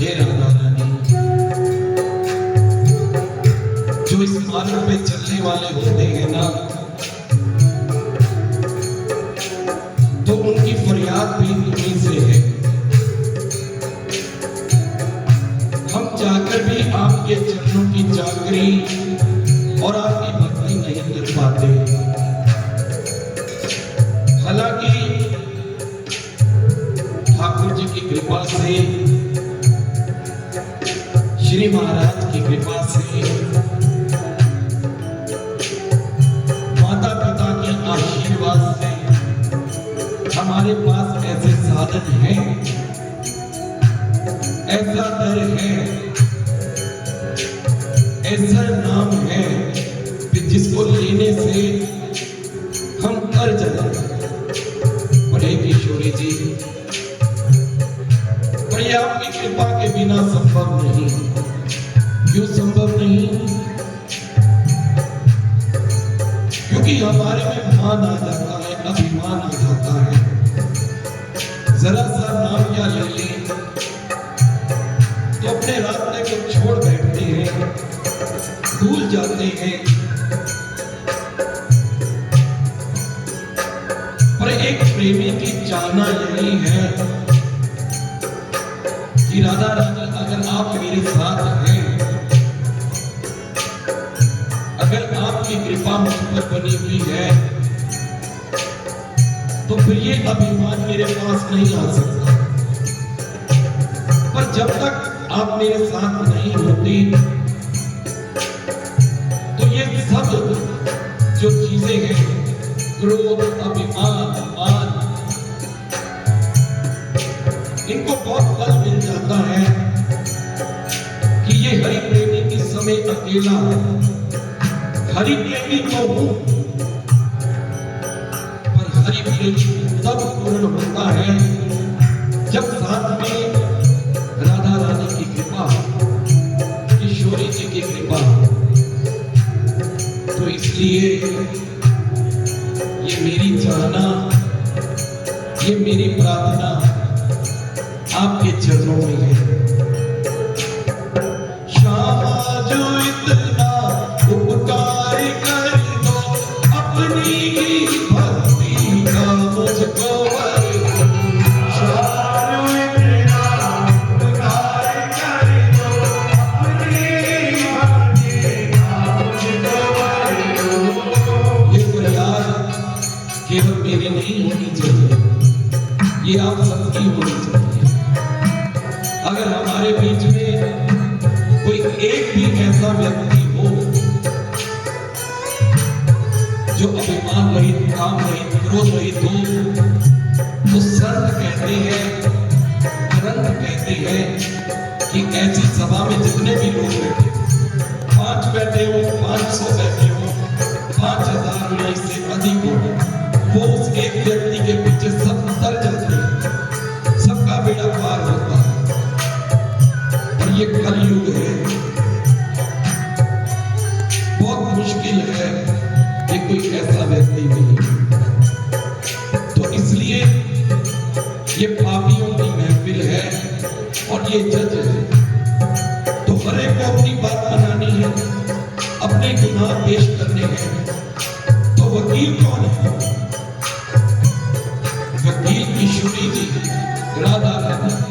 हे राधा रानी, जो इस मार्ग पे चलने वाले होते हैं ना, तो उनकी फरियाद भी इन्हीं से है। हम चाहकर भी आपके चरणों की चाकरी और आपकी भक्ति नहीं कर पाते। हालांकि ठाकुर जी की कृपा से, श्री महाराज की कृपा से, माता पिता के आशीर्वाद से हमारे पास ऐसे साधन हैं, ऐसा दर है, ऐसा नाम है कि जिसको लेने से हम कर जाते। बड़े किशोरी जी, पर ये आपकी कृपा के बिना संभव नहीं। क्यों संभव नहीं? क्योंकि हमारे में मान आ जाता है, अभिमान आ जाता है। जरा सा नाम क्या ले लें तो अपने रास्ते को छोड़ बैठते हैं, भूल जाते हैं। पर एक प्रेमी की चाहना यही है कि राधा रानी, अगर आप मेरे साथ हैं, अगर आपकी कृपा मुझ पर बनी हुई है, तो फिर ये अभिमान मेरे पास नहीं आ सकता। पर जब तक आप मेरे साथ नहीं होती, तो ये सब जो चीजें हैं, क्रोध, अभिमान, मान, इनको बहुत बल मिल जाता है कि ये हरि प्रेमी इस समय अकेला है। हरि प्रेमी तो हूं, पर हरि प्रेमी तब पूर्ण होता है जब साथ में राधा रानी की कृपा, किशोरी जी की कृपा। तो इसलिए ये मेरी चाहना, ये मेरी प्रार्थना आपके चरणों में है। श्यामा जो इतना उपकार कर दो, अपनी ही भक्ति का मुझको वर दो। श्यामा जो इतना उपकार कर दो, अपनी ही भक्ति का मुझको वर दो। ये फरियाद केवल मेरी नहीं होनी चाहिए, ये आप सबकी होनी चाहिए। अगर हमारे बीच में कोई एक भी ऐसा व्यक्ति हो जो अभिमान रहित, काम रहित, क्रोध रहित हो, तो संत कहते हैं, ग्रंथ कहते हैं कि ऐसी सभा में जितने भी लोग बैठे, 5 बैठे हो, 500 बैठे हो, 5000 या इससे अधिक हो, वो उस एक व्यक्ति के पीछे सब तर जाते हैं, सबका बेड़ा पार होता है। ये कलयुग है, बहुत मुश्किल है कि कोई ऐसा व्यक्ति नहीं। तो इसलिए ये पापियों की महफिल है और ये जज है। तो हर एक को अपनी बात बनानी है, अपने गुनाह पेश करने हैं। तो वकील कौन है? वकील किशोरी जी, राधा रानी।